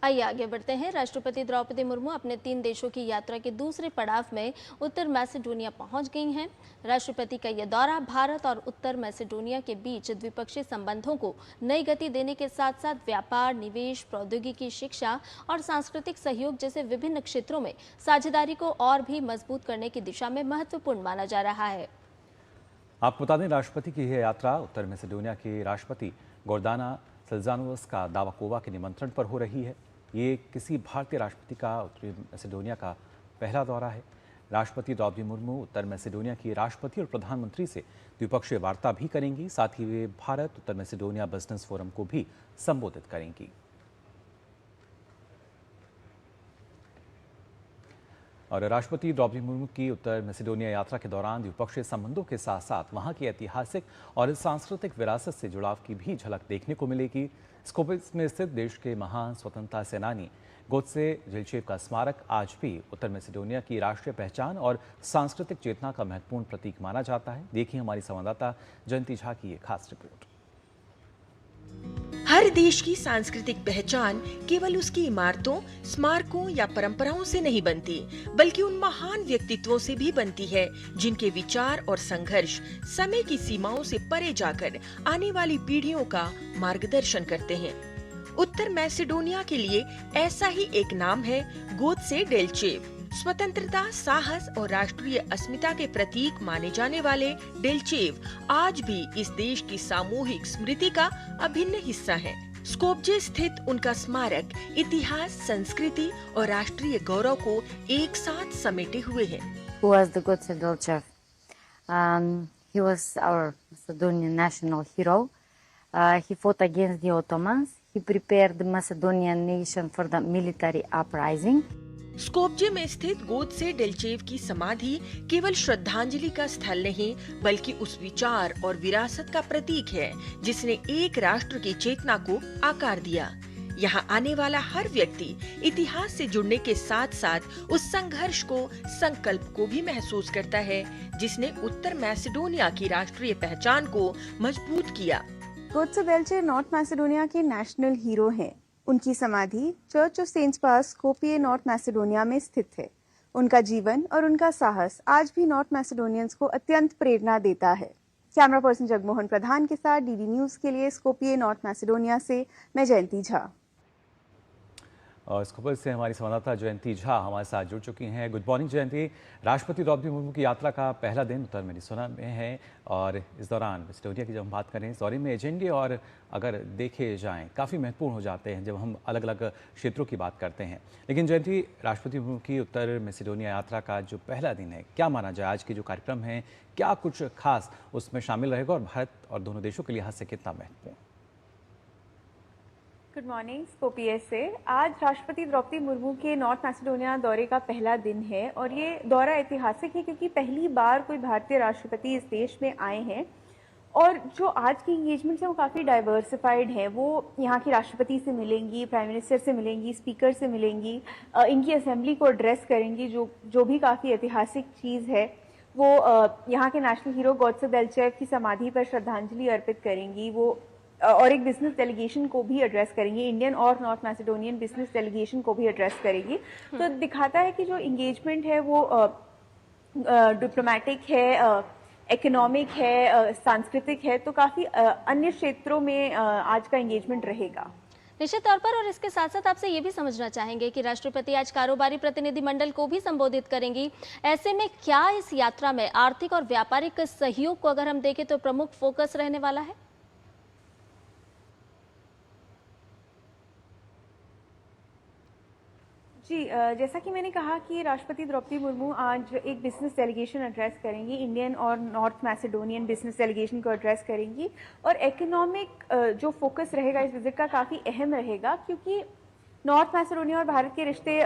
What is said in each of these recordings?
आइए आगे बढ़ते हैं। राष्ट्रपति द्रौपदी मुर्मू अपने 3 देशों की यात्रा के दूसरे पड़ाव में उत्तर मैसेडोनिया पहुंच गई हैं। राष्ट्रपति का यह दौरा भारत और उत्तर मैसेडोनिया के बीच द्विपक्षीय संबंधों को नई गति देने के साथ साथ व्यापार, निवेश, प्रौद्योगिकी, शिक्षा और सांस्कृतिक सहयोग जैसे विभिन्न क्षेत्रों में साझेदारी को और भी मजबूत करने की दिशा में महत्वपूर्ण माना जा रहा है। आपको बता दें, राष्ट्रपति की यह यात्रा उत्तर मैसेडोनिया के राष्ट्रपति गोर्दाना सिल्जानोस का दावाकोवा के निमंत्रण पर हो रही है। ये किसी भारतीय राष्ट्रपति का उत्तरी मैसेडोनिया का पहला दौरा है। राष्ट्रपति द्रौपदी मुर्मू उत्तर मैसेडोनिया की राष्ट्रपति और प्रधानमंत्री से द्विपक्षीय वार्ता भी करेंगी। साथ ही वे भारत उत्तर मैसेडोनिया बिजनेस फोरम को भी संबोधित करेंगी। और राष्ट्रपति द्रौपदी मुर्मू की उत्तर मैसेडोनिया यात्रा के दौरान द्विपक्षीय संबंधों के साथ साथ वहां की ऐतिहासिक और सांस्कृतिक विरासत से जुड़ाव की भी झलक देखने को मिलेगी। स्कोपिये में स्थित देश के महान स्वतंत्रता सेनानी गोत्से जेलचेव का स्मारक आज भी उत्तर मैसेडोनिया की राष्ट्रीय पहचान और सांस्कृतिक चेतना का महत्वपूर्ण प्रतीक माना जाता है। देखिए हमारी संवाददाता जयंती झा की ये खास रिपोर्ट। हर देश की सांस्कृतिक पहचान केवल उसकी इमारतों, स्मारकों या परंपराओं से नहीं बनती, बल्कि उन महान व्यक्तित्वों से भी बनती है जिनके विचार और संघर्ष समय की सीमाओं से परे जाकर आने वाली पीढ़ियों का मार्गदर्शन करते हैं। उत्तर मैसेडोनिया के लिए ऐसा ही एक नाम है गोत्से डेलचेव। स्वतंत्रता, साहस और राष्ट्रीय अस्मिता के प्रतीक माने जाने वाले डेलचेव आज भी इस देश की सामूहिक स्मृति का अभिन्न हिस्सा है। स्कोप्जे स्थित उनका स्मारक इतिहास, संस्कृति और राष्ट्रीय गौरव को एक साथ समेटे हुए है। Who was the Gotse Delchev? He was our Macedonian national hero. He fought against the Ottomans. He prepared the Macedonian nation for the military uprising. Skopje में स्थित गोत्से डेलचेव की समाधि केवल श्रद्धांजलि का स्थल नहीं, बल्कि उस विचार और विरासत का प्रतीक है जिसने एक राष्ट्र की चेतना को आकार दिया। यहाँ आने वाला हर व्यक्ति इतिहास से जुड़ने के साथ साथ उस संघर्ष को, संकल्प को भी महसूस करता है जिसने उत्तर मैसेडोनिया की राष्ट्रीय पहचान को मजबूत किया। गोत्से डेलचेव नॉर्थ मैसेडोनिया के नेशनल हीरो हैं। उनकी समाधि चर्च ऑफ सेंट्स पास, स्कोपिये, नॉर्थ मैसेडोनिया में स्थित है। उनका जीवन और उनका साहस आज भी नॉर्थ मैसेडोनियंस को अत्यंत प्रेरणा देता है। कैमरा पर्सन जगमोहन प्रधान के साथ डीडी न्यूज के लिए स्कोपिये, नॉर्थ मैसेडोनिया से मैं जयंती झा। और स्कोपिये से हमारी संवाददाता जयंती झा हमारे साथ जुड़ चुकी हैं। गुड मॉर्निंग जयंती। राष्ट्रपति द्रौपदी मुर्मू की यात्रा का पहला दिन उत्तर मैसेडोनिया में है और इस दौरान मैसेडोनिया की जब हम बात करें, इस दौरे में एजेंडे और अगर देखे जाएं काफ़ी महत्वपूर्ण हो जाते हैं जब हम अलग अलग क्षेत्रों की बात करते हैं। लेकिन जयंती, राष्ट्रपति मुर्मू की उत्तर मैसेडोनिया यात्रा का जो पहला दिन है, क्या माना जाए आज के जो कार्यक्रम है, क्या कुछ खास उसमें शामिल रहेगा और भारत और दोनों देशों के लिहाज से कितना महत्वपूर्ण? Good morning. स्कोपिये से आज राष्ट्रपति द्रौपदी मुर्मू के नॉर्थ मैसेडोनिया दौरे का पहला दिन है और ये दौरा ऐतिहासिक है क्योंकि पहली बार कोई भारतीय राष्ट्रपति इस देश में आए हैं और जो आज की इंगेजमेंट्स हैं वो काफ़ी डाइवर्सिफाइड हैं। वो यहाँ की राष्ट्रपति से मिलेंगी, प्राइम मिनिस्टर से मिलेंगी, स्पीकर से मिलेंगी, इनकी असेंबली को एड्रेस करेंगी, जो भी काफ़ी ऐतिहासिक चीज़ है। वो यहाँ के नेशनल हीरो गोत्से डेलचेव की समाधि पर श्रद्धांजलि अर्पित करेंगी। वो और एक बिजनेस डेलीगेशन को भी एड्रेस करेंगी, इंडियन और नॉर्थ मैसेडोनियन बिजनेस डेलीगेशन को भी एड्रेस करेंगी। तो दिखाता है कि जो इंगेजमेंट है वो डिप्लोमेटिक है, इकोनॉमिक है, सांस्कृतिक है, तो काफ़ी अन्य क्षेत्रों में आज का इंगेजमेंट रहेगा। निश्चित तौर पर। और इसके साथ साथ आपसे ये भी समझना चाहेंगे कि राष्ट्रपति आज कारोबारी प्रतिनिधिमंडल को भी संबोधित करेंगी। ऐसे में क्या इस यात्रा में आर्थिक और व्यापारिक सहयोग को अगर हम देखें तो प्रमुख फोकस रहने वाला है? जी, जैसा कि मैंने कहा कि राष्ट्रपति द्रौपदी मुर्मू आज एक बिजनेस डेलीगेशन एड्रेस करेंगी, इंडियन और नॉर्थ मैसेडोनियन बिजनेस डेलीगेशन को एड्रेस करेंगी और इकोनॉमिक जो फोकस रहेगा इस विजिट का काफ़ी अहम रहेगा क्योंकि नॉर्थ मैसेडोनिया और भारत के रिश्ते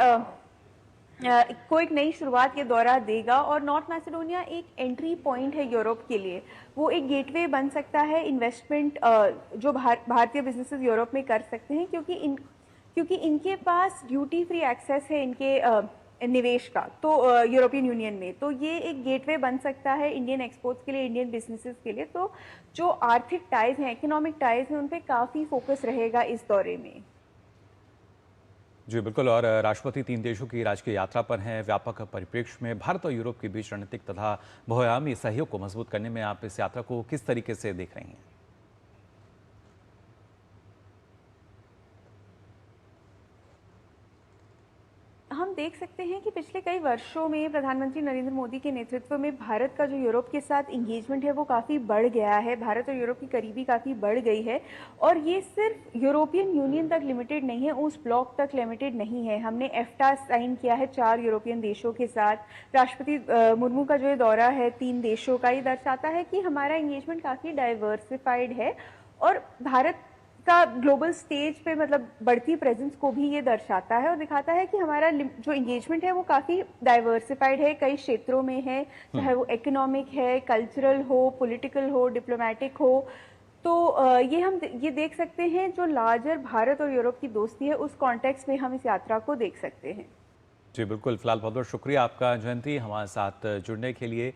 को एक नई शुरुआत ये दौरा देगा और नॉर्थ मैसेडोनिया एक एंट्री पॉइंट है यूरोप के लिए। वो एक गेटवे बन सकता है इन्वेस्टमेंट जो भारतीय बिजनेसेस यूरोप में कर सकते हैं क्योंकि इनके पास ड्यूटी फ्री एक्सेस है इनके निवेश का, तो यूरोपियन यूनियन में, तो ये एक गेटवे बन सकता है इंडियन एक्सपोर्ट्स के लिए, इंडियन बिजनेसेस के लिए। तो जो आर्थिक टाइज हैं, इकोनॉमिक टाइज हैं, उन पे काफ़ी फोकस रहेगा इस दौरे में। जी बिल्कुल। और राष्ट्रपति 3 देशों की राजकीय यात्रा पर हैं। व्यापक परिप्रेक्ष्य में भारत और यूरोप के बीच रणनीतिक तथा बहुआयामी सहयोग को मजबूत करने में आप इस यात्रा को किस तरीके से देख रही हैं? हम देख सकते हैं कि पिछले कई वर्षों में प्रधानमंत्री नरेंद्र मोदी के नेतृत्व में भारत का जो यूरोप के साथ इंगेजमेंट है वो काफ़ी बढ़ गया है। भारत और यूरोप की करीबी काफ़ी बढ़ गई है और ये सिर्फ यूरोपियन यूनियन तक लिमिटेड नहीं है, उस ब्लॉक तक लिमिटेड नहीं है। हमने एफ्टा साइन किया है 4 यूरोपियन देशों के साथ। राष्ट्रपति मुर्मू का जो ये दौरा है 3 देशों का, ये दर्शाता है कि हमारा इंगेजमेंट काफ़ी डाइवर्सिफाइड है और भारत का ग्लोबल स्टेज पे मतलब बढ़ती प्रेजेंस को भी ये दर्शाता है और दिखाता है कि हमारा जो इंगेजमेंट है वो काफ़ी डाइवर्सिफाइड है, कई क्षेत्रों में है, चाहे वो इकोनॉमिक है, कल्चरल हो, पॉलिटिकल हो, डिप्लोमेटिक हो। तो ये हम ये देख सकते हैं जो लार्जर भारत और यूरोप की दोस्ती है उस कॉन्टेक्स्ट में हम इस यात्रा को देख सकते हैं। जी बिल्कुल। फिलहाल बहुत बहुत शुक्रिया आपका जयंती, हमारे साथ जुड़ने के लिए।